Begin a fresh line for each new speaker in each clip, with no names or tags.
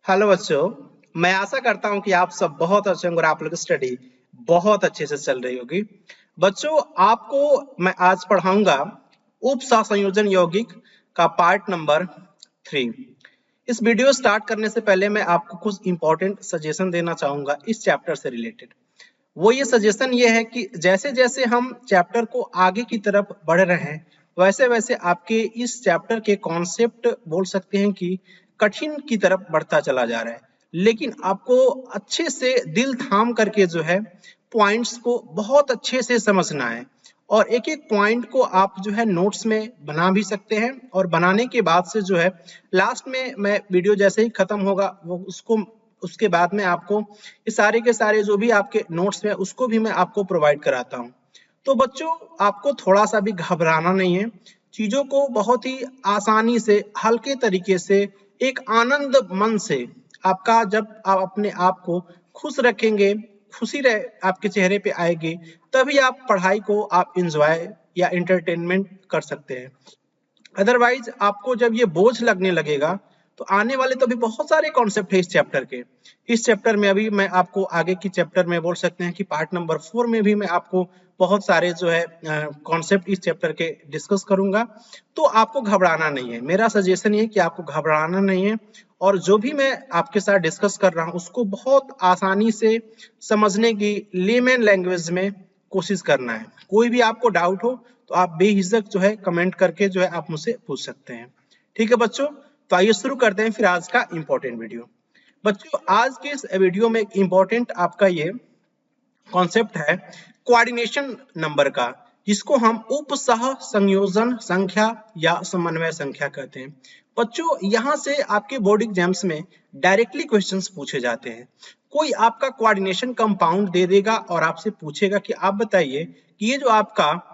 Hello बच्चों, मैं आशा करता हूं कि आप सब बहुत अच्छे होंगे और आप लोग की स्टडी बहुत अच्छे से चल रही होगी। बच्चों, आपको मैं आज पढ़ाऊंगा उप सहसंयोजन यौगिक का पार्ट नंबर 3। इस वीडियो स्टार्ट करने से पहले मैं आपको कुछ इंपॉर्टेंट सजेशन देना चाहूंगा इस चैप्टर से रिलेटेड। वो ये सजेशन ये है कि जैसे जैसे हम चैप्टर को आगे की तरफ बढ़ रहे हैं वैसे वैसे आपके इस चैप्टर के कॉन्सेप्ट बोल सकते हैं कि कठिन की तरफ बढ़ता चला जा रहा है, लेकिन आपको अच्छे से दिल थाम करके जो है पॉइंट्स को बहुत अच्छे से समझना है और एक एक पॉइंट को आप जो है नोट्स में बना भी सकते हैं और बनाने के बाद से जो है लास्ट में मैं वीडियो जैसे ही खत्म होगा वो उसके बाद में आपको ये सारे के सारे जो भी आपके नोट्स हैं उसको भी मैं आपको प्रोवाइड कराता हूँ। तो बच्चों, आपको थोड़ा सा भी घबराना नहीं है, चीजों को बहुत ही आसानी से हल्के तरीके से एक आनंद मन से आपका जब आप अपने आप को खुश रखेंगे, खुशी रहे आपके चेहरे पे आएगी, तभी आप पढ़ाई को आप इंजॉय या एंटरटेनमेंट कर सकते हैं। अदरवाइज आपको जब ये बोझ लगने लगेगा तो आने वाले तो भी बहुत सारे कॉन्सेप्ट है इस चैप्टर के। इस चैप्टर में अभी मैं आपको आगे की चैप्टर में बोल सकते हैं कि पार्ट नंबर 4 में भी मैं आपको बहुत सारे जो है कॉन्सेप्ट इस चैप्टर के डिस्कस करूंगा। तो आपको घबराना नहीं है, मेरा सजेशन ये कि आपको घबराना नहीं है और जो भी मैं आपके साथ डिस्कस कर रहा हूँ उसको बहुत आसानी से समझने की लेमन लैंग्वेज में कोशिश करना है। कोई भी आपको डाउट हो तो आप बेहिचक जो है कमेंट करके जो है आप मुझसे पूछ सकते हैं। ठीक है बच्चों, तो आइए शुरू करते हैं फिर आज का इंपॉर्टेंट वीडियो। बच्चों, आज के इस वीडियो में एक इंपॉर्टेंट आपका ये कॉन्सेप्ट है कोऑर्डिनेशन नंबर का, जिसको हम उप सह संयोजन संख्या या समन्वय संख्या कहते हैं। बच्चों, यहाँ से आपके बोर्ड एग्जाम्स में डायरेक्टली क्वेश्चंस पूछे जाते हैं। कोई आपका कोऑर्डिनेशन कंपाउंड दे देगा और आपसे पूछेगा कि आप बताइए कि ये जो आपका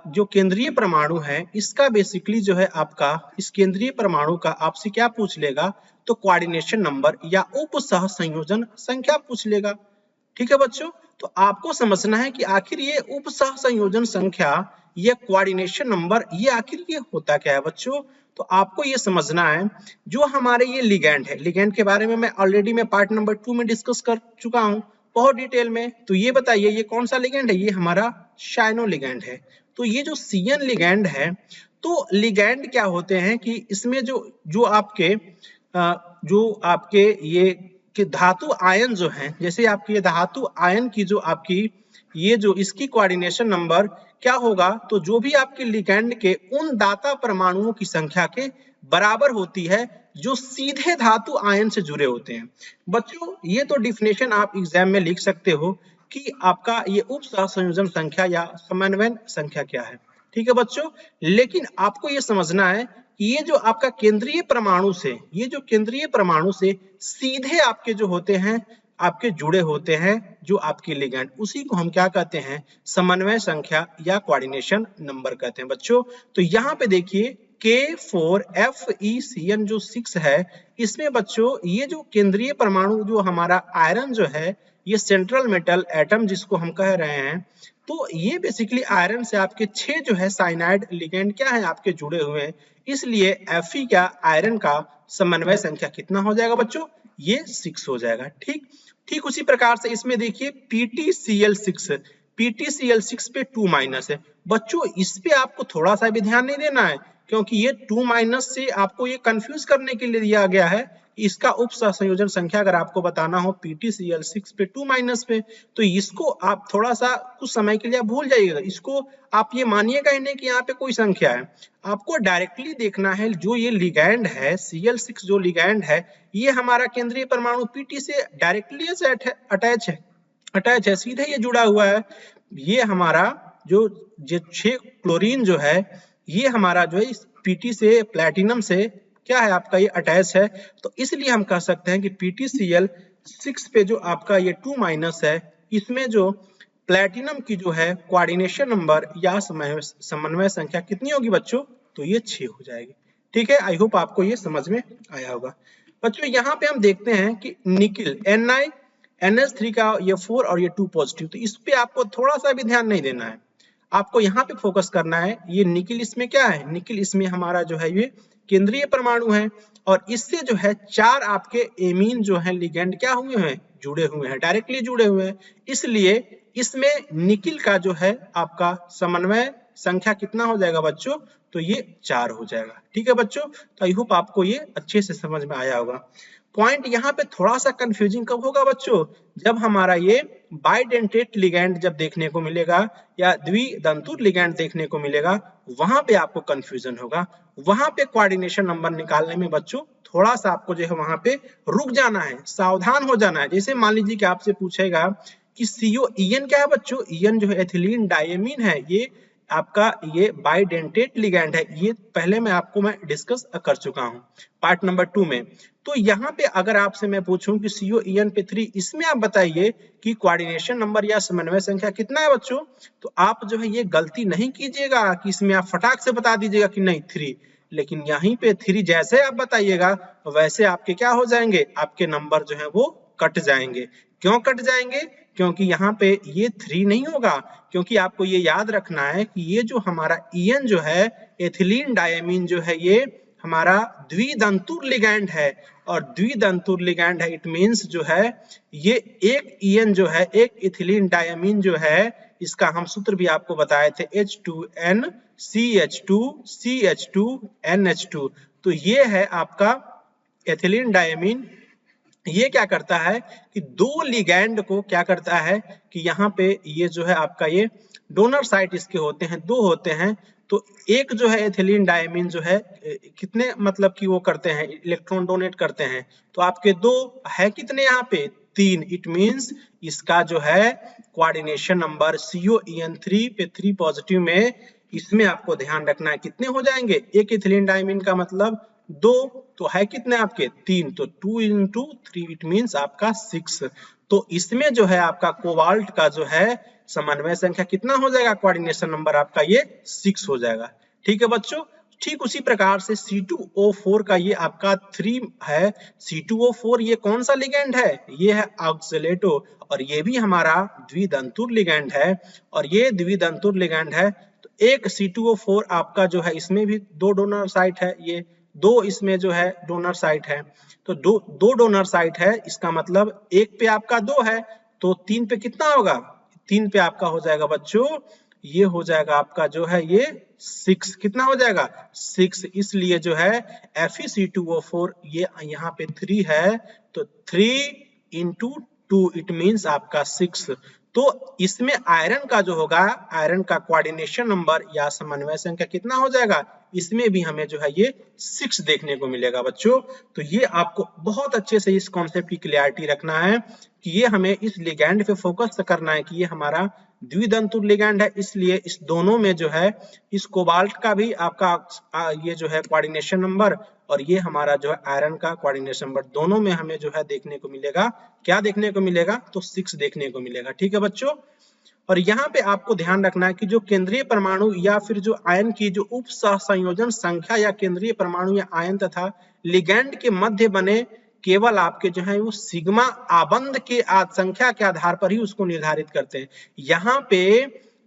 जो केंद्रीय परमाणु है इसका बेसिकली जो है आपका इस केंद्रीय परमाणु का आपसे क्या पूछ लेगा, तो कोऑर्डिनेशन नंबर या उप सह संयोजन संख्या पूछ लेगा। ठीक है बच्चों, तो आपको समझना है कि आखिर ये उप सह संयोजन संख्या या कोऑर्डिनेशन नंबर ये आखिर ये होता क्या है बच्चों। तो आपको ये समझना है जो हमारे ये लिगैंड है, लिगैंड के बारे में मैं ऑलरेडी मैं पार्ट नंबर 2 में डिस्कस कर चुका हूँ बहुत डिटेल में। तो ये बताइए ये कौन सा लिगैंड है, ये हमारा शाइनो लिगैंड है। तो ये जो सीएन लिगैंड है, तो लिगैंड क्या होते हैं कि इसमें जो जो आपके ये कि धातु आयन जो हैं, जैसे आपकी ये धातु आयन की जो आपकी ये जो इसकी कोऑर्डिनेशन नंबर क्या होगा, तो जो भी आपके लिगैंड के उन दाता परमाणुओं की संख्या के बराबर होती है जो सीधे धातु आयन से जुड़े होते हैं। बच्चों, ये तो डिफिनेशन आप एग्जाम में लिख सकते हो कि आपका ये उप सहसंयोजन संख्या या समन्वय संख्या क्या है। ठीक है बच्चों, लेकिन आपको ये समझना है कि ये जो आपका केंद्रीय परमाणु से ये जो केंद्रीय परमाणु से सीधे आपके जो होते हैं आपके जुड़े होते हैं जो आपके लिगैंड, उसी को हम क्या कहते हैं, समन्वय संख्या या कोऑर्डिनेशन नंबर कहते हैं बच्चों। तो यहाँ पे देखिए K4FeCN जो 6 है, इसमें बच्चों ये जो केंद्रीय परमाणु जो हमारा आयरन जो है, ये सेंट्रल मेटल एटम जिसको हम कह रहे हैं, तो ये बेसिकली आयरन से आपके 6 जो है साइनाइड लिगैंड क्या है आपके जुड़े हुए हैं, इसलिए Fe का आयरन का समन्वय संख्या कितना हो जाएगा बच्चों, ये 6 हो जाएगा। ठीक ठीक उसी प्रकार से इसमें देखिए PtCl6, PtCl6 पे 2- है बच्चों, इस पे आपको थोड़ा सा भी ध्यान नहीं देना है क्योंकि ये 2- से आपको ये कंफ्यूज करने के लिए दिया गया है। इसका उप सहसंयोजन संख्या अगर आपको बताना हो PtCl6 पे 2- पे, तो इसको आप थोड़ा सा कुछ समय के लिए भूल जाइएगा, इसको आप ये मानिएगा ही नहीं कि यहाँ पे कोई संख्या है। आपको डायरेक्टली देखना है जो ये लिगैंड है Cl6 जो लिगैंड है, ये हमारा केंद्रीय परमाणु Pt से डायरेक्टली अटैच है, सीधे ये जुड़ा हुआ है। ये हमारा जो 6 क्लोरीन जो है, ये हमारा जो है Pt से प्लैटिनम से क्या है आपका ये अटैच है। तो इसलिए हम कह सकते हैं कि PtCl6 पे जो आपका ये 2- है, इसमें जो प्लैटिनम की जो है कोऑर्डिनेशन नंबर या समन्वय संख्या कितनी होगी बच्चों, तो ये 6 हो जाएगी। ठीक है, आई होप आपको ये समझ में आया होगा। बच्चों, यहाँ पे हम देखते हैं कि निकिल NiNH3 का ये 4 और ये 2 पॉजिटिव, तो इस पे आपको थोड़ा सा भी ध्यान नहीं देना है, आपको यहाँ पे फोकस करना है। ये निकिल इसमें क्या है, निकिल इसमें हमारा जो है ये केंद्रीय परमाणु है और इससे जो है 4 आपके एमीन जो है लिगेंड क्या हुए हैं, जुड़े हुए हैं, डायरेक्टली जुड़े हुए हैं। इसलिए इसमें निकिल का जो है आपका समन्वय संख्या कितना हो जाएगा बच्चों, तो ये 4 हो जाएगा। ठीक है बच्चों, तो आई होप आपको ये अच्छे से समझ में आया होगा। पॉइंट यहाँ पे थोड़ा सा कंफ्यूजिंग कब होगा बच्चों, जब हमारा ये बाइडेंटेट लिगैंड जब देखने को मिलेगा या द्विदंतुर लिगैंड देखने को मिलेगा, वहां पे आपको कंफ्यूजन होगा। वहां पे कोऑर्डिनेशन नंबर निकालने में बच्चों थोड़ा सा आपको जो है वहां पे रुक जाना है, सावधान हो जाना है। जैसे मान लीजिए कि आपसे पूछेगा कि CO-EN क्या है बच्चों, EN जो है एथिलीन डायमीन है, ये आपका ये बाइडेंटेट लिगैंड है। ये पहले मैं डिस्कस कर चुका हूं पार्ट नंबर 2 में। तो यहाँ पे अगर आपसे मैं पूछूं कि CO-EN पे 3, इसमें आप बताइए कि कोऑर्डिनेशन नंबर या समन्वय संख्या कितना है बच्चों, तो आप जो है ये गलती नहीं कीजिएगा कि इसमें आप फटाक से बता दीजिएगा कि नहीं 3, लेकिन यहीं पे 3 जैसे आप बताइएगा वैसे आपके क्या हो जाएंगे, आपके नंबर जो है वो कट जाएंगे। क्यों कट जाएंगे, क्योंकि यहाँ पे ये 3 नहीं होगा, क्योंकि आपको ये याद रखना है कि ये जो हमारा EN जो है एथिलीन डायमीन जो है ये हमारा द्विदंतुर लिगैंड है, और द्विदंतुर लिगैंड है इट मींस जो है ये एक EN जो है, एक एथिलीन डायमीन जो है, इसका हम सूत्र भी आपको बताए थे H2N CH2 CH2 NH2। तो ये है आपका एथिलीन डायमीन। ये क्या करता है कि दो लिगैंड को क्या करता है कि यहाँ पे ये जो है आपका ये डोनर साइट इसके होते हैं, 2 होते हैं। तो एक जो है एथिलीन डायमीन जो है कितने मतलब कि वो करते हैं, इलेक्ट्रॉन डोनेट करते हैं, तो आपके 2 है कितने यहाँ पे 3। इट मींस इसका जो है कोऑर्डिनेशन नंबर CO-EN3 पे 3 पॉजिटिव में, इसमें आपको ध्यान रखना है कितने हो जाएंगे, एक एथिलीन डायमीन का मतलब 2, तो है कितने आपके 3, तो 2 into 3 इट मींस आपका 6। तो इसमें जो है आपका कोबाल्ट का जो है समन्वय संख्या कितना हो जाएगा, कोऑर्डिनेशन नंबर आपका ये 6 हो जाएगा। ठीक है बच्चों, ठीक उसी प्रकार से C2O4 का ये आपका 3 है। C2O4 ये कौन सा लिगैंड है, ये है ऑक्सलेटो, और ये भी हमारा द्विदंतुर लिगैंड है, और ये द्विदंतुर लिगैंड है। तो एक C2O4 आपका जो है इसमें भी 2 डोनर साइट है, ये 2 इसमें जो है डोनर साइट है, तो 2 डोनर साइट है, इसका मतलब एक पे आपका 2 है, तो 3 पे कितना होगा, 3 पे आपका हो जाएगा बच्चों, ये हो जाएगा आपका जो है ये 6, कितना हो जाएगा 6। इसलिए जो है FeC2O4 ये यहाँ पे 3 है, तो 3 into 2 इट मींस आपका 6। तो इसमें आयरन का जो होगा, आयरन का कोऑर्डिनेशन नंबर या समन्वय संख्या कितना हो जाएगा, इसमें भी हमें जो है ये 6 देखने को मिलेगा बच्चों। तो ये आपको बहुत अच्छे से इस कॉन्सेप्ट की क्लियरिटी रखना है कि ये हमें इस लिगैंड पे फोकस करना है कि ये हमारा द्विदंतुर लिगैंड है, इसलिए इस दोनों में जो है इस कोबाल्ट का भी आपका ये जो है कोऑर्डिनेशन नंबर, और ये हमारा जो है आयरन का कोऑर्डिनेशन नंबर, दोनों में हमें जो है देखने को मिलेगा, क्या देखने को मिलेगा, तो 6 देखने को मिलेगा। ठीक है बच्चों, और यहाँ पे आपको ध्यान रखना है कि जो केंद्रीय परमाणु या फिर जो आयन की जो उप सहसंयोजन संख्या या केंद्रीय परमाणु या आयन तथा लिगैंड के मध्य बने केवल आपके जो है वो सिग्मा आबंध के संख्या के आधार पर ही उसको निर्धारित करते हैं। यहाँ पे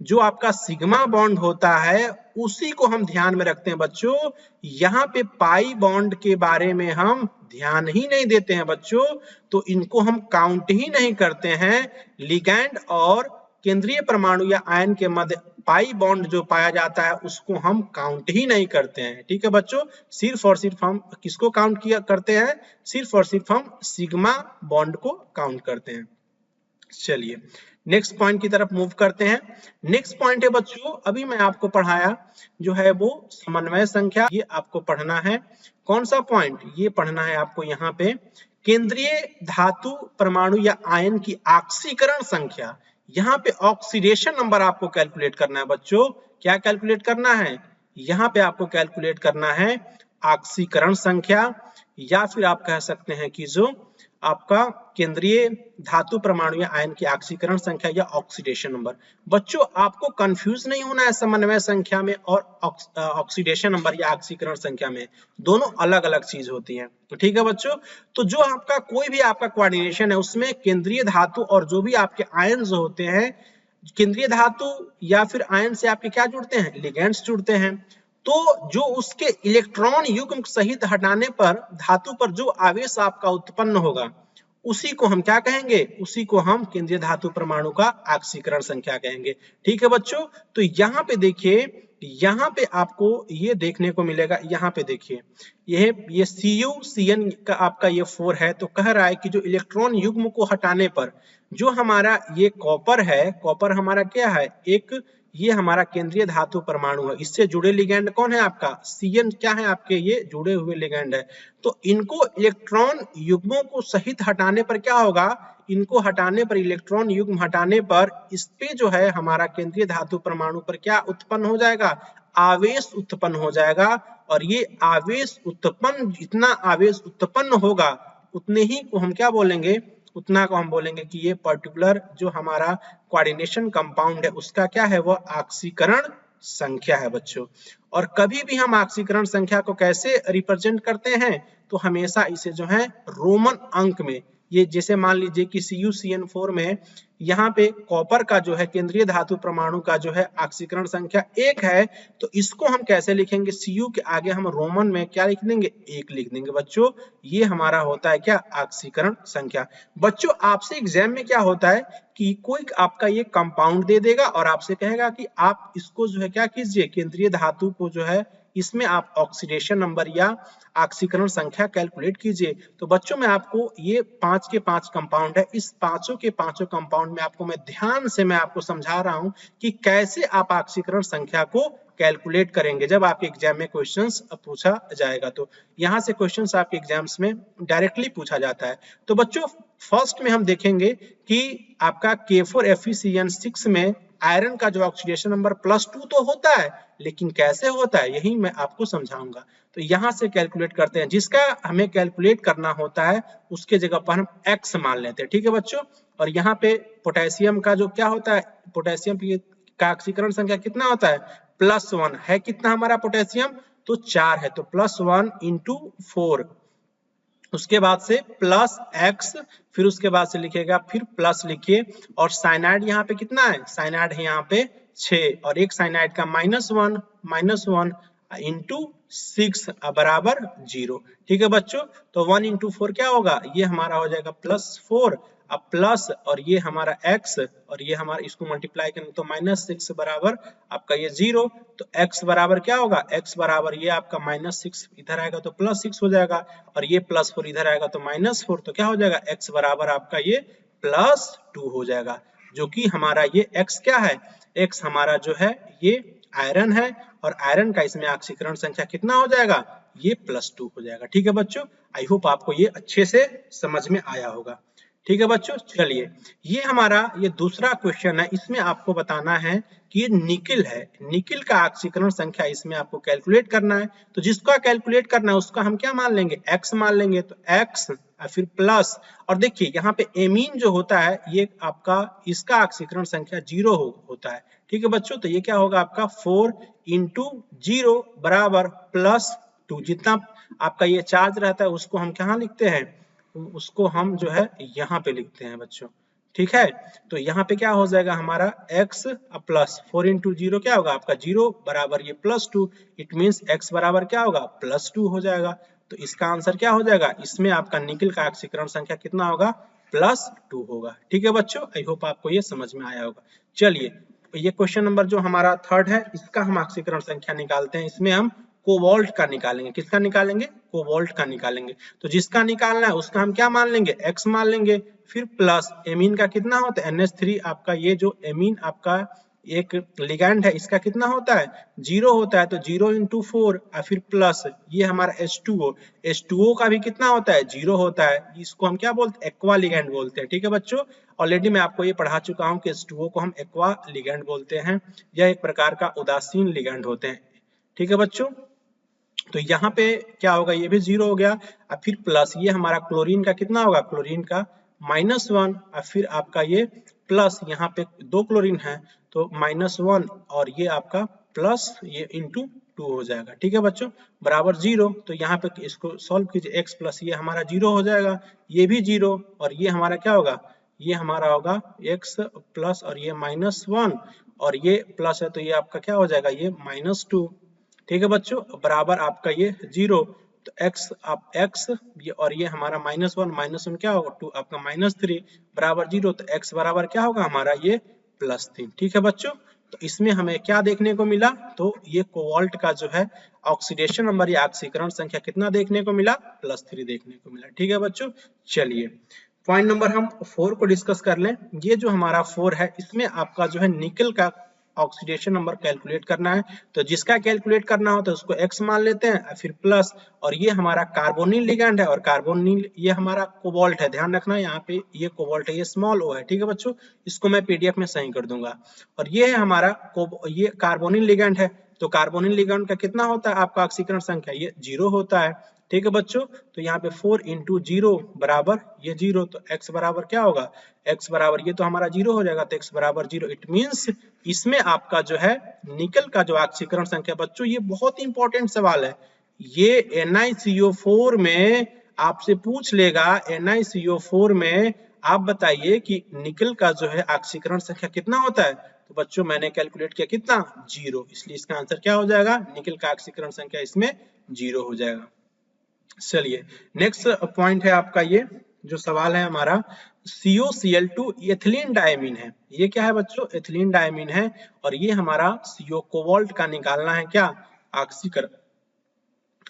जो आपका सिग्मा बॉन्ड होता है उसी को हम ध्यान में रखते हैं बच्चों। यहाँ पे पाई बॉन्ड के बारे में हम ध्यान ही नहीं देते हैं बच्चों, तो इनको हम काउंट ही नहीं करते हैं। लिगैंड और केंद्रीय परमाणु या आयन के मध्य पाई बॉन्ड जो पाया जाता है उसको हम काउंट ही नहीं करते हैं। ठीक है बच्चों, सिर्फ और सिर्फ हम किसको काउंट किया करते हैं, सिर्फ और सिर्फ हम सिग्मा बॉन्ड को काउंट करते हैं। चलिए नेक्स्ट पॉइंट की तरफ मूव करते हैं। नेक्स्ट पॉइंट है बच्चों, अभी मैं आपको पढ़ाया जो है वो समन्वय संख्या, ये आपको पढ़ना है। कौन सा पॉइंट, ये पढ़ना है आपको यहाँ पे केंद्रीय धातु परमाणु या आयन की ऑक्सीकरण संख्या। यहाँ पे ऑक्सीडेशन नंबर आपको कैलकुलेट करना है बच्चों। क्या कैलकुलेट करना है, यहाँ पे आपको कैलकुलेट करना है ऑक्सीकरण संख्या, या फिर आप कह सकते हैं कि जो आपका केंद्रीय धातु परमाणु या आयन की ऑक्सीकरण संख्या या ऑक्सीडेशन नंबर। बच्चों आपको कंफ्यूज नहीं होना है समन्वय संख्या में और ऑक्सीडेशन नंबर या ऑक्सीकरण संख्या में, दोनों अलग अलग चीज होती हैं। तो ठीक है बच्चों, तो जो आपका कोई भी आपका कोऑर्डिनेशन है उसमें केंद्रीय धातु और जो भी आपके आयन होते हैं, केंद्रीय धातु या फिर आयन से आपके क्या जुड़ते हैं, लिगैंड्स जुड़ते हैं। तो जो उसके इलेक्ट्रॉन युग्म सहित हटाने पर धातु पर जो आवेश आपका उत्पन्न होगा उसी को हम क्या कहेंगे, उसी को हम केंद्रीय धातु परमाणु का ऑक्सीकरण संख्या कहेंगे। ठीक है बच्चों, तो यहाँ पे देखिए, यहाँ पे आपको ये देखने को मिलेगा, यहाँ पे देखिए ये CuCN का आपका ये 4 है, तो कह रहा है कि जो इलेक्ट्रॉन युग्म को हटाने पर जो हमारा ये कॉपर है, कॉपर हमारा क्या है, एक ये हमारा केंद्रीय धातु परमाणु है, इससे जुड़े लिगैंड कौन है आपका CN, क्या है आपके ये जुड़े हुए लिगैंड है। तो इनको इलेक्ट्रॉन युग्मों को सहित हटाने पर क्या होगा, इनको हटाने पर, इलेक्ट्रॉन युग्म हटाने पर इस पे जो है हमारा केंद्रीय धातु परमाणु पर क्या उत्पन्न हो जाएगा, आवेश उत्पन्न हो जाएगा। और ये आवेश उत्पन्न, जितना आवेश उत्पन्न होगा उतने ही को हम क्या बोलेंगे, उतना को हम बोलेंगे कि ये पर्टिकुलर जो हमारा कोऑर्डिनेशन कंपाउंड है उसका क्या है, वो ऑक्सीकरण संख्या है बच्चों। और कभी भी हम ऑक्सीकरण संख्या को कैसे रिप्रेजेंट करते हैं, तो हमेशा इसे जो है रोमन अंक में, ये जैसे मान लीजिए कि CuCN4 में यहाँ पे कॉपर का जो है केंद्रीय धातु परमाणु का जो है ऑक्सीकरण संख्या 1 है, तो इसको हम कैसे लिखेंगे, Cu के आगे हम रोमन में क्या लिख देंगे, 1 लिख देंगे बच्चों। ये हमारा होता है क्या, ऑक्सीकरण संख्या। बच्चों आपसे एग्जाम में क्या होता है कि कोई आपका ये कंपाउंड दे देगा और आपसे कहेगा कि आप इसको जो है क्या कीजिए, केंद्रीय धातु को जो है इसमें आप ऑक्सीडेशन नंबर या ऑक्सीकरण संख्या कैलकुलेट कीजिए। तो बच्चों में आपको ये 5 के 5 कंपाउंड है, इस पांचों के पांचों कंपाउंड में आपको मैं ध्यान से मैं आपको समझा रहा हूं कि कैसे आप ऑक्सीकरण संख्या को कैलकुलेट करेंगे जब आपके एग्जाम में क्वेश्चंस पूछा जाएगा। तो यहाँ से क्वेश्चंस आपके एग्जाम्स में डायरेक्टली पूछा जाता है। तो बच्चों फर्स्ट में हम देखेंगे कि आपका K4FeCN6 में आयरन का जो ऑक्सीडेशन नंबर +2 तो होता है, लेकिन कैसे होता है यही मैं आपको समझाऊंगा। तो यहां से कैलकुलेट करते हैं, जिसका हमें कैलकुलेट करना होता है उसके जगह पर हम x मान लेते हैं। ठीक है बच्चों, और यहाँ पे पोटेशियम का जो क्या होता है, पोटेशियम का ऑक्सीकरण संख्या कितना होता है, +1 है। कितना हमारा पोटेशियम, तो 4 है, तो +1 × 4, उसके बाद से +x, फिर उसके बाद से लिखेगा, फिर प्लस लिखिए। और साइनाइड यहाँ पे कितना है, साइनाइड है यहाँ पे 6, और एक साइनाइड का -1 × 6 बराबर 0। ठीक है बच्चों, तो 1 × 4 क्या होगा, ये हमारा हो जाएगा +4, अब प्लस और ये हमारा x और ये हमारा, इसको मल्टीप्लाई करेंगे तो -6 बराबर आपका ये 0। तो x बराबर क्या होगा, x बराबर ये आपका -6 इधर आएगा तो +6 हो जाएगा, और ये +4 इधर आएगा तो -4, तो क्या हो जाएगा, x बराबर आपका ये +2 हो जाएगा। जो कि हमारा ये x क्या है, x हमारा जो है ये आयरन है, और आयरन का इसमें ऑक्सीकरण संख्या कितना हो जाएगा, ये +2 हो जाएगा। ठीक है बच्चों, आई होप आपको ये अच्छे से समझ में आया होगा। ठीक है बच्चों, चलिए ये हमारा ये दूसरा क्वेश्चन है, इसमें आपको बताना है कि ये निकिल है, निकिल का ऑक्सीकरण संख्या इसमें आपको कैलकुलेट करना है। तो जिसका कैलकुलेट करना है उसका हम क्या मान लेंगे, x मान लेंगे, तो x फिर प्लस, और देखिए यहाँ पे एमीन जो होता है ये आपका, इसका ऑक्सीकरण संख्या 0 होता है। ठीक है बच्चों, तो ये क्या होगा आपका 4 × 0 बराबर +2, जितना आपका ये चार्ज रहता है उसको हम कहाँ लिखते हैं, उसको हम जो है यहाँ पे लिखते हैं बच्चों। ठीक है, तो यहाँ पे क्या हो जाएगा हमारा x प्लस 4 × 0 क्या होगा आपका 0 बराबर ये +2, इट मीन्स x बराबर क्या होगा +2 हो जाएगा। तो इसका आंसर क्या हो जाएगा, इसमें आपका निकिल का ऑक्सीकरण संख्या कितना होगा, +2 होगा। ठीक है बच्चों, आई होप आपको ये समझ में आया होगा। चलिए ये क्वेश्चन नंबर जो हमारा 3rd है, इसका हम ऑक्सीकरण संख्या निकालते हैं। इसमें हम कोबाल्ट का निकालेंगे, किसका निकालेंगे, कोबाल्ट का निकालेंगे। तो जिसका निकालना है उसका हम क्या मान लेंगे, x मान लेंगे, फिर प्लस एमीन का कितना होता है NH3, आपका ये जो एमीन आपका एक लिगैंड है इसका कितना होता है 0 होता है, तो 0 × 4 और फिर प्लस ये हमारा H2O का भी कितना होता है 0 होता है, इसको हम क्या बोलते हैं, एक्वा लिगैंड बोलते हैं। ठीक है बच्चों, ऑलरेडी मैं आपको ये पढ़ा चुका हूँ कि H2O को हम एक्वा लिगैंड बोलते हैं, यह एक प्रकार का उदासीन लिगैंड होते हैं। ठीक है बच्चों, तो यहाँ पे क्या होगा, ये भी 0 हो गया, और फिर प्लस ये हमारा क्लोरीन का कितना होगा, क्लोरीन का -1, और फिर आपका ये प्लस, यहाँ पे 2 क्लोरीन है तो -1, और ये आपका प्लस ये × 2 हो जाएगा। ठीक है बच्चों, बराबर 0। तो यहाँ पे इसको सॉल्व कीजिए, x प्लस ये हमारा 0 हो जाएगा, ये भी 0, और ये हमारा क्या होगा, ये हमारा होगा x प्लस और ये -1, और ये प्लस है तो ये आपका क्या हो जाएगा, ये -2, ठीक है बच्चों, बराबर आपका ये 0, तो x आप x ये और ये हमारा -1 क्या होगा 2 आपका -3 बराबर 0, तो x बराबर क्या होगा हमारा ये +3। ठीक है बच्चों, तो इसमें हमें क्या देखने को मिला, तो ये कोबाल्ट का जो है ऑक्सीडेशन नंबर या ऑक्सीकरण संख्या कितना देखने को मिला, +3 देखने को मिला। ठीक है बच्चों, चलिए पॉइंट नंबर हम 4 को डिस्कस कर लें। ये जो हमारा 4 है, इसमें आपका जो है निकल का ऑक्सीडेशन नंबर कैलकुलेट करना है। तो जिसका कैलकुलेट करना हो तो उसको x मान लेते हैं, फिर प्लस, और ये हमारा कार्बोनिल लिगैंड है, और कार्बोनिल ये हमारा कोबाल्ट है। ध्यान रखना यहाँ पे ये कोबाल्ट है, ये स्मॉल o है। ठीक है बच्चों, इसको मैं पीडीएफ में सही कर दूंगा। और ये है हमारा ये कार्बोनिल लिगैंड है। तो कार्बोनिल लिगैंड का कितना होता है आपका ऑक्सीकरण संख्या, ये 0 होता है। ठीक है बच्चों, तो यहाँ पे 4 × 0 बराबर ये 0, तो x बराबर क्या होगा, x बराबर ये तो हमारा 0 हो जाएगा, तो x बराबर 0। इट मींस इसमें आपका जो है निकल का जो ऑक्सीकरण संख्या, बच्चों ये बहुत इंपॉर्टेंट सवाल है। ये NiCO4 में आपसे पूछ लेगा, NiCO4 में आप बताइए कि निकल का जो है ऑक्सीकरण संख्या कितना होता है। तो बच्चों मैंने कैलकुलेट किया कितना, 0, इसलिए इसका आंसर क्या हो जाएगा, निकल का ऑक्सीकरण संख्या इसमें 0 हो जाएगा। चलिए नेक्स्ट पॉइंट है आपका, ये जो सवाल है हमारा COCl2 एथिलीन डायमीन है। ये क्या है बच्चों, एथिलीन डायमीन है, और ये हमारा CO कोबाल्ट का निकालना है क्या,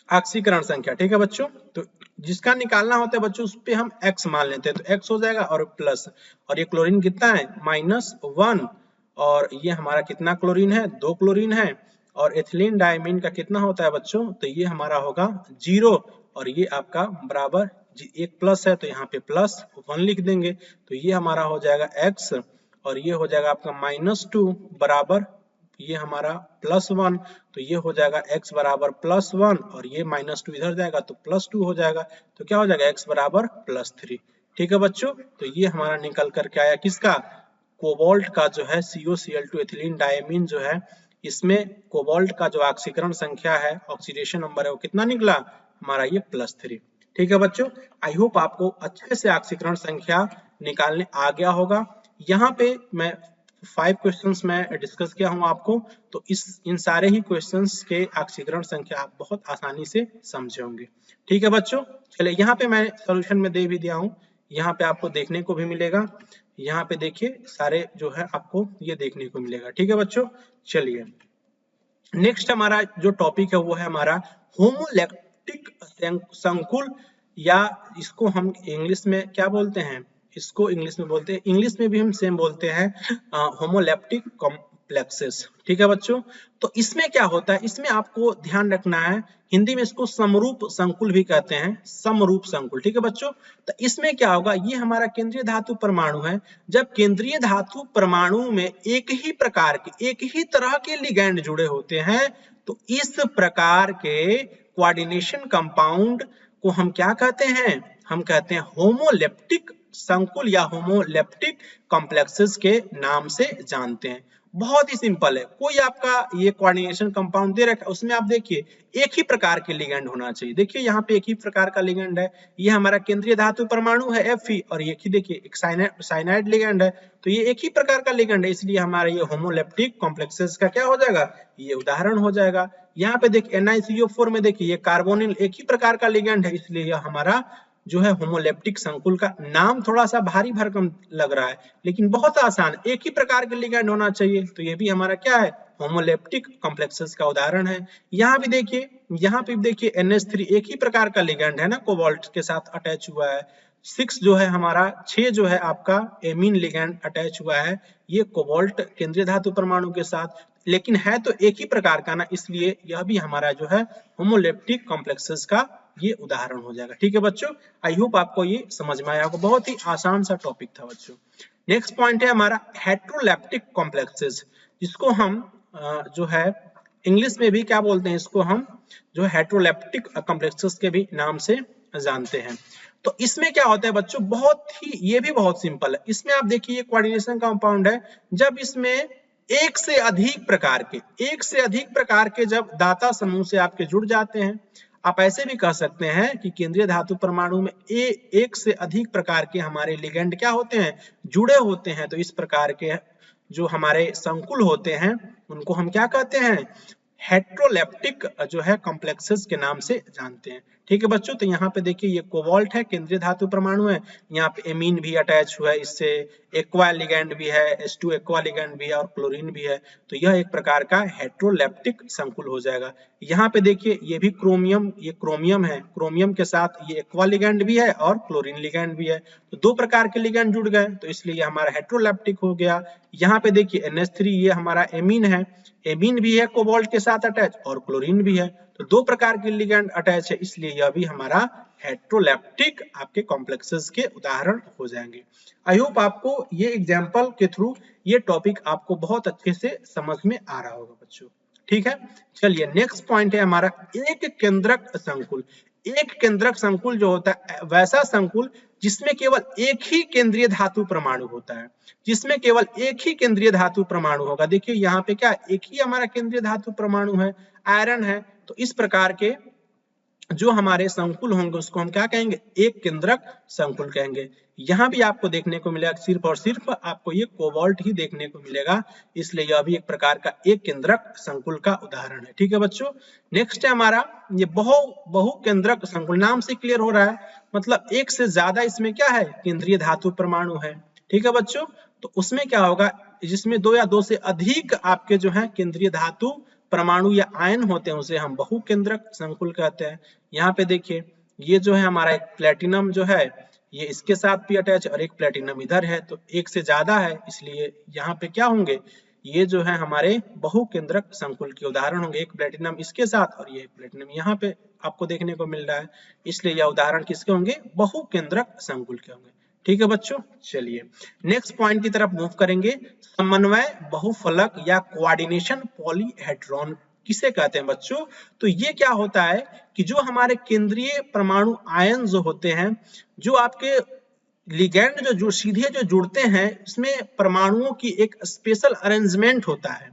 ऑक्सीकरण संख्या। ठीक है बच्चों, तो जिसका निकालना होता है बच्चों उस पे हम x मान लेते हैं, तो x हो जाएगा और प्लस, और ये क्लोरीन कितना है -1, और ये हमारा कितना क्लोरीन है, 2 क्लोरीन है, और एथिलीन डायमीन का कितना होता है बच्चों, तो ये हमारा होगा 0, और ये आपका बराबर एक प्लस है तो यहाँ पे +1 लिख देंगे, तो ये हमारा हो जाएगा x, और ये हो जाएगा आपका -2 बराबर ये हमारा +1, तो ये हो जाएगा x बराबर +1, और ये -2 इधर जाएगा तो +2 हो जाएगा, तो क्या हो जाएगा x बराबर +3। ठीक है बच्चों, तो ये हमारा निकल करके आया किसका, कोबाल्ट का जो है COCl2 एथिलीन डायमीन जो है, इसमें कोबाल्ट का जो ऑक्सीकरण संख्या है, ऑक्सीडेशन नंबर है, वो कितना निकला हमारा ये +3। ठीक है बच्चों, आई होप आपको अच्छे से ऑक्सीकरण संख्या निकालने आ गया होगा। यहाँ पे मैं 5 क्वेश्चंस में डिस्कस किया हूँ आपको, तो इन सारे ही क्वेश्चंस के ऑक्सीकरण संख्या आप बहुत आसानी से समझे होंगे। ठीक है बच्चों, चलिए यहाँ पे मैं सॉल्यूशन में दे भी दिया हूँ, यहाँ पे आपको देखने को भी मिलेगा। यहाँ पे देखिए सारे जो है आपको ये देखने को मिलेगा। ठीक है बच्चों, चलिए नेक्स्ट हमारा जो टॉपिक है वो है हमारा होमोलैक्टिक संकुल, या इसको हम इंग्लिश में क्या बोलते हैं, इसको इंग्लिश में बोलते हैं, इंग्लिश में भी हम सेम बोलते हैं होमोलैप्टिक कॉम्प्लेक्सेस। ठीक है बच्चों, तो इसमें क्या होता है, इसमें आपको ध्यान रखना है, हिंदी में इसको समरूप संकुल भी कहते हैं, समरूप संकुल। ठीक है बच्चों, तो इसमें क्या होगा, ये हमारा केंद्रीय धातु परमाणु है। जब केंद्रीय धातु परमाणु में एक ही प्रकार के, एक ही तरह के लिगैंड जुड़े होते हैं, तो इस प्रकार के कोऑर्डिनेशन कंपाउंड को हम क्या कहते हैं, हम कहते हैं होमोलैप्टिक संकुल या होमोलैप्टिक कॉम्प्लेक्सेस के नाम से जानते हैं। बहुत ही सिंपल है, कोई आपका ये कोऑर्डिनेशन कंपाउंड दे रखा है, उसमें आप देखिए एक ही प्रकार के लिगैंड होना चाहिए। देखिए यहाँ पे एक ही प्रकार का लिगैंड है, ये हमारा केंद्रीय धातु परमाणु है Fe, और एक ही देखिए एक साइनाइड लिगैंड है, तो ये एक ही प्रकार का लिगैंड है, इसलिए हमारा ये होमोलैप्टिक कॉम्प्लेक्सेस का क्या हो जाएगा, ये उदाहरण हो जाएगा। यहाँ पे देखिए NiCO4 में देखिए ये कार्बोनिल एक ही प्रकार का लिगैंड है, इसलिए यह हमारा जो है होमोलैप्टिक संकुल का नाम थोड़ा सा भारी भरकम लग रहा है, लेकिन बहुत आसान, एक ही प्रकार के लिगैंड होना चाहिए, तो ये भी हमारा क्या है, होमोलैप्टिक कॉम्प्लेक्सेस का उदाहरण है। यहाँ भी देखिए, यहाँ पे देखिए NH3 एक ही प्रकार का लिगैंड है ना, कोबाल्ट के साथ अटैच हुआ है। 6 जो है हमारा 6 जो है आपका एमीन लिगैंड अटैच हुआ है, ये कोबाल्ट केंद्रीय धातु परमाणु के साथ, लेकिन है तो एक ही प्रकार का ना, इसलिए यह भी हमारा जो है होमोलैप्टिक कॉम्प्लेक्सेस का ये उदाहरण हो जाएगा। ठीक है बच्चों, आई होप आपको ये समझ में आया होगा, बहुत ही आसान सा टॉपिक था बच्चों। नेक्स्ट पॉइंट है हमारा हेट्रोलैप्टिक कॉम्प्लेक्सेस, जिसको हम जो है इंग्लिश में भी क्या बोलते हैं, इसको हम जो हेट्रोलैप्टिक कॉम्प्लेक्सेस के भी नाम से जानते हैं। तो इसमें क्या होता है बच्चों, बहुत ही ये भी बहुत सिंपल है। इसमें आप देखिए ये कोऑर्डिनेशन कंपाउंड है, जब इसमें एक से अधिक प्रकार के जब दाता समूह से आपके जुड़ जाते हैं, आप ऐसे भी कह सकते हैं कि केंद्रीय धातु परमाणु में एक से अधिक प्रकार के हमारे लिगैंड क्या होते हैं, जुड़े होते हैं, तो इस प्रकार के जो हमारे संकुल होते हैं उनको हम क्या कहते हैं, हेट्रोलेप्टिक जो है कॉम्प्लेक्सेस के नाम से जानते हैं। ठीक है बच्चों, तो यहाँ पे देखिए ये कोबाल्ट है, केंद्रीय धातु परमाणु है, यहाँ पे एमीन भी अटैच हुआ है, इससे एक्वा लिगैंड भी है, H2 एक्वा लिगैंड भी है और क्लोरीन भी है, तो यह एक प्रकार का हेट्रोलेप्टिक संकुल हो जाएगा। यहाँ पे देखिए ये भी क्रोमियम, ये क्रोमियम है, क्रोमियम के साथ ये एक्वा लिगैंड भी है और क्लोरीन लिगैंड भी है, तो दो प्रकार के लिगैंड जुड़ गए, तो इसलिए ये हमारा हेट्रोलेप्टिक हो गया। यहाँ पे देखिए NH3 ये हमारा एमीन है, एमीन भी है कोबाल्ट के साथ अटैच और क्लोरीन भी है, तो दो प्रकार के लिगैंड अटैच है, इसलिए यह भी हमारा हेट्रोलेप्टिक आपके कॉम्प्लेक्सेस के उदाहरण हो जाएंगे। आई होप आपको ये एग्जांपल के थ्रू ये टॉपिक आपको बहुत अच्छे से समझ में आ रहा होगा बच्चों। ठीक है, चलिए नेक्स्ट पॉइंट है हमारा एक केंद्रक संकुल। एक केंद्रक संकुल जो होता है वैसा संकुल जिसमें केवल एक ही केंद्रीय धातु परमाणु होता है, जिसमें केवल एक ही केंद्रीय धातु परमाणु होगा। देखिए यहाँ पे क्या एक ही हमारा केंद्रीय धातु परमाणु है, आयरन है, तो इस प्रकार के जो हमारे संकुल होंगे उसको हम क्या कहेंगे, एक केंद्रक संकुल कहेंगे। यहाँ भी आपको देखने को मिलेगा सिर्फ और सिर्फ आपको ये कोबाल्ट ही देखने को मिलेगा, इसलिए यह भी एक प्रकार का एक केंद्रक संकुल का उदाहरण है। ठीक है बच्चों, नेक्स्ट है हमारा ये बहु केंद्रक संकुल। नाम से क्लियर हो रहा है, मतलब एक से ज्यादा इसमें क्या है, केंद्रीय धातु परमाणु है। ठीक है बच्चों, तो उसमें क्या होगा, जिसमें दो या दो से अधिक आपके जो है केंद्रीय धातु परमाणु या आयन होते हैं उसे हम बहुकेंद्रक संकुल कहते हैं। यहाँ पे देखिए ये जो है हमारा एक प्लेटिनम जो है ये इसके साथ भी अटैच और एक प्लेटिनम इधर है, तो एक से ज्यादा है, इसलिए यहाँ पे क्या होंगे, ये जो है हमारे बहुकेंद्रक संकुल के उदाहरण होंगे। एक प्लेटिनम इसके साथ और ये प्लेटिनम यहाँ पे आपको देखने को मिल रहा है, इसलिए यह उदाहरण किसके होंगे, बहुकेंद्रक संकुल के होंगे। ठीक है बच्चों, चलिए नेक्स्ट पॉइंट की तरफ मूव करेंगे। समन्वय बहुफलक या कोऑर्डिनेशन पॉलीहेड्रॉन किसे कहते हैं बच्चों, तो ये क्या होता है कि जो हमारे केंद्रीय परमाणु आयन जो होते हैं, जो आपके लिगैंड जो सीधे जो जुड़ते हैं, इसमें परमाणुओं की एक स्पेशल अरेंजमेंट होता है।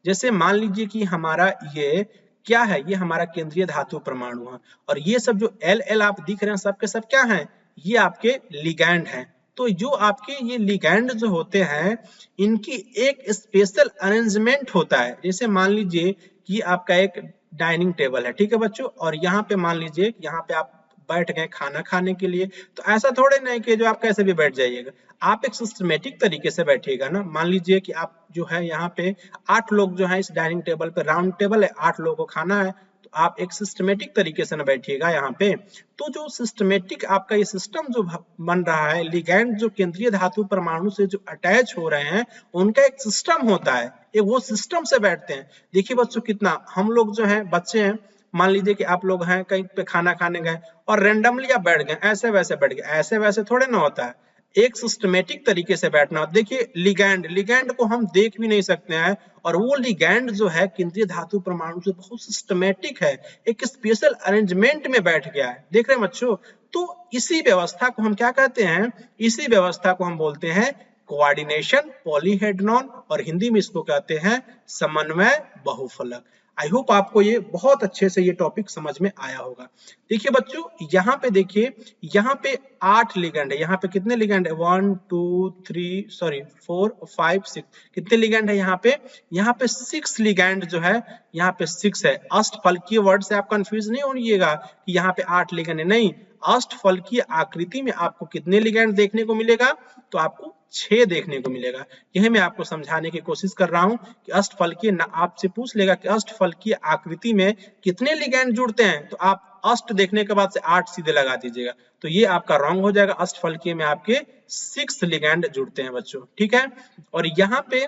जैसे मान लीजिए कि हमारा ये क्या है, ये हमारा केंद्रीय धातु परमाणु है, और ये सब जो एल आप दिख रहे हैं सबके सब क्या हैं, ये आपके लिगैंड हैं। तो जो आपके ये लिगैंड जो होते हैं इनकी एक स्पेशल अरेंजमेंट होता है। जैसे मान लीजिए कि आपका एक डाइनिंग टेबल है, ठीक है बच्चों, और यहाँ पे मान लीजिए यहाँ पे आप बैठ गए खाना खाने के लिए, तो ऐसा थोड़े नहीं कि जो आप कैसे भी बैठ जाइएगा, आप एक सिस्टमेटिक तरीके से बैठिएगा ना। मान लीजिए कि आप जो है यहाँ पे 8 लोग जो है इस डाइनिंग टेबल पे, राउंड टेबल है, 8 लोगों को खाना है, तो आप एक सिस्टमेटिक तरीके से ना बैठिएगा यहाँ पे। तो जो सिस्टमेटिक आपका ये सिस्टम जो बन रहा है, लिगैंड जो केंद्रीय धातु परमाणु से जो अटैच हो रहे हैं उनका एक सिस्टम होता है, एक वो सिस्टम से बैठते हैं। देखिए बच्चों कितना हम लोग जो है बच्चे हैं, मान लीजिए कि आप लोग हैं कहीं पे खाना खाने गए और रैंडमली आप बैठ गए, ऐसे वैसे बैठ गए, ऐसे वैसे थोड़े ना होता है, एक सिस्टमेटिक तरीके से बैठना। देखिए लिगैंड को हम देख भी नहीं सकते हैं, और वो लिगैंड जो है केंद्रीय धातु परमाणु से बहुत सिस्टमेटिक है, एक स्पेशल अरेंजमेंट में बैठ गया है। देख रहे हैं बच्चों, तो इसी व्यवस्था को हम क्या कहते हैं, इसी व्यवस्था को हम बोलते हैं कोऑर्डिनेशन पॉलीहेड्रॉन, और हिंदी में इसको कहते हैं समन्वय बहुफलक। आई होप आपको ये बहुत अच्छे से ये टॉपिक समझ में आया होगा। देखिए बच्चों यहाँ पे देखिए, यहाँ पे 8 लिगैंड है, यहाँ पे कितने लिगैंड है, 1 2 3 सॉरी 4 5 6, कितने लिगैंड है यहाँ पे, यहाँ पे 6 लिगैंड जो है, यहाँ पे 6 है। अष्टफलकीय वर्ड से आप कंफ्यूज नहीं होइएगा कि यहाँ पे 8 लिगैंड है, नहीं, अष्टफलकीय आकृति में आपको कितने लिगैंड देखने को मिलेगा, तो आपको 6 देखने को मिलेगा। यही मैं आपको समझाने की कोशिश कर रहा हूं कि अष्टफलकीय, आपसे पूछ लेगा कि अष्टफलकीय आकृति में कितने लिगैंड जुड़ते हैं, तो आप अष्ट देखने के बाद से 8 सीधे लगा दीजिएगा, तो ये आपका रॉन्ग हो जाएगा। अष्टफलकीय में आपके 6 लिगैंड जुड़ते हैं बच्चों, ठीक है। और यहाँ पे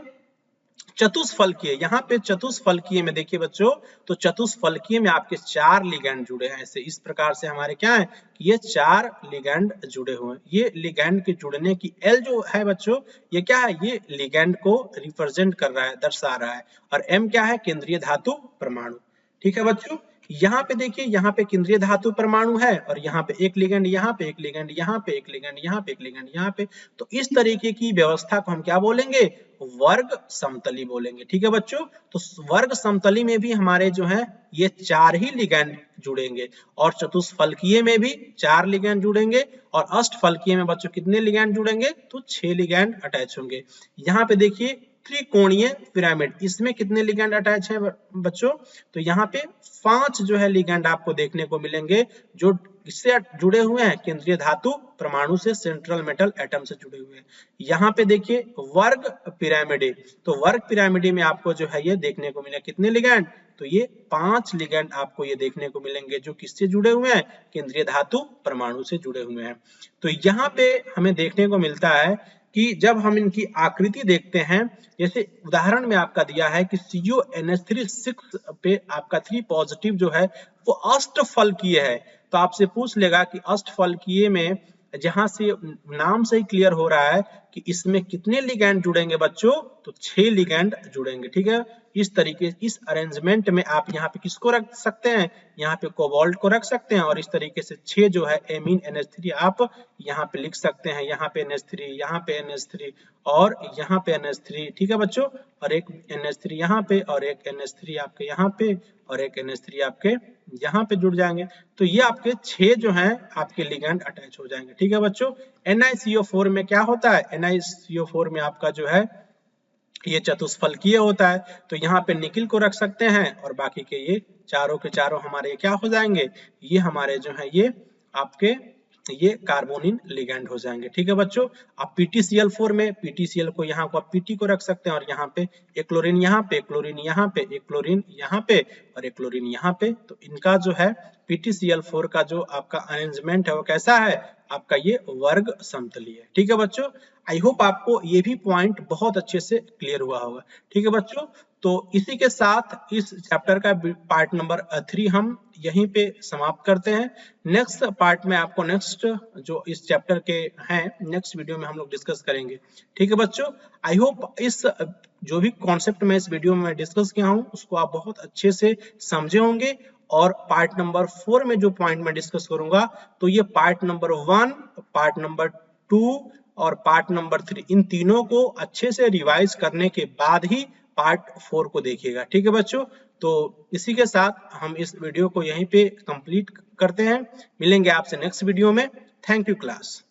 चतुष्फलकीय, यहाँ पे चतुष्फलकीय में देखिए बच्चों, तो चतुष्फलकीय में आपके 4 लिगैंड जुड़े हैं। ऐसे इस प्रकार से हमारे क्या है कि ये 4 लिगैंड जुड़े हुए हैं। ये लिगैंड के जुड़ने की एल जो है बच्चों, ये क्या है, ये लिगैंड को रिप्रेजेंट कर रहा है, दर्शा रहा है, और एम क्या है, केंद्रीय धातु परमाणु। ठीक है बच्चों, यहाँ पे देखिए, यहाँ पे केंद्रीय धातु परमाणु है, और यहाँ पे एक लिगैंड, यहाँ पे एक लिगैंड, यहाँ पे एक लिगैंड, यहाँ पे एक लिगैंड, यहाँ पे, तो इस तरीके की व्यवस्था को हम क्या बोलेंगे, वर्ग समतली बोलेंगे। ठीक है बच्चों, तो वर्ग समतली में भी हमारे जो है ये 4 ही लिगैंड जुड़ेंगे, और चतुष्फलकीय में भी 4 लिगैंड जुड़ेंगे, और अष्टफलकीय में बच्चों कितने लिगैंड जुड़ेंगे, तो 6 लिगैंड अटैच होंगे। यहाँ पे देखिए त्रिकोणीय पिरामिड, इसमें कितने लिगैंड अटैच है बच्चों? तो यहाँ पे 5 जो है लिगैंड आपको देखने को मिलेंगे जो इससे जुड़े हुए हैं, केंद्रीय धातु परमाणु से, सेंट्रल मेटल एटम से जुड़े हुए हैं। यहाँ पे देखिए वर्ग पिरामिड, तो वर्ग पिरामिड में आपको जो है ये देखने को मिले कितने लिगैंड? तो ये 5 लिगैंड आपको ये देखने को मिलेंगे जो किससे जुड़े हुए हैं? केंद्रीय धातु परमाणु से जुड़े हुए हैं। तो यहाँ पे हमें देखने को मिलता है कि जब हम इनकी आकृति देखते हैं, जैसे उदाहरण में आपका दिया है कि CuNH3 6 पे आपका 3 पॉजिटिव जो है वो अष्टफलकीय है, तो आपसे पूछ लेगा कि अष्टफलकीय में जहां से नाम से ही क्लियर हो रहा है कि इसमें कितने लिगैंड जुड़ेंगे बच्चों? तो 6 लिगैंड जुड़ेंगे। ठीक है, इस तरीके इस अरेंजमेंट में आप यहाँ पे किसको रख सकते हैं? यहाँ पे कोबाल्ट को रख सकते हैं और इस तरीके से 6 जो है एमीन NH3 आप यहाँ पे लिख सकते हैं। यहाँ पे NH3, यहाँ पे NH3 और यहाँ पे NH3। ठीक है बच्चों, और एक NH3 यहाँ पे और एक NH3 आपके यहाँ पे और एक NH3 आपके यहाँ पे जुड़ जाएंगे। तो ये आपके 6 जो हैं आपके लिगैंड अटैच हो जाएंगे। ठीक है बच्चों, NiCO4 में क्या होता है? NiCO4 में आपका जो है ये चतुष्फलकीय होता है, तो यहाँ पे निकिल को रख सकते हैं और बाकी के ये चारों के चारों हमारे क्या हो जाएंगे? ये हमारे जो है ये आपके ये कार्बोनिल लिगैंड हो जाएंगे। ठीक है बच्चों, आप PtCl4 में PtCl को यहाँ को आप Pt को रख सकते हैं और यहाँ पे एक क्लोरीन यहाँ पे, क्लोरीन यहाँ पे, एक क्लोरीन यहाँ पे और एक क्लोरीन यहाँ पे। तो इनका जो है PtCl4 का जो आपका अरेंजमेंट है वो कैसा है? आपका ये वर्ग समतलीय है। ठीक है बच्चों, आई होप आपको ये भी पॉइंट बहुत अच्छे से क्लियर हुआ होगा। ठीक है बच्चों, तो इसी के साथ इस चैप्टर का पार्ट नंबर 3 हम यहीं पे समाप्त करते हैं। नेक्स्ट पार्ट में आपको नेक्स्ट जो इस चैप्टर के हैं नेक्स्ट वीडियो में हम लोग डिस्कस करेंगे। ठीक है बच्चों, आई होप इस जो भी कॉन्सेप्ट मैं इस वीडियो में डिस्कस किया हूँ उसको आप बहुत अच्छे से समझे होंगे और पार्ट नंबर 4 में जो पॉइंट मैं डिस्कस करूंगा तो ये पार्ट नंबर 1, पार्ट नंबर 2 और पार्ट नंबर 3 इन तीनों को अच्छे से रिवाइज करने के बाद ही पार्ट 4 को देखिएगा। ठीक है बच्चों, तो इसी के साथ हम इस वीडियो को यहीं पे कंप्लीट करते हैं। मिलेंगे आपसे नेक्स्ट वीडियो में। Thank you class.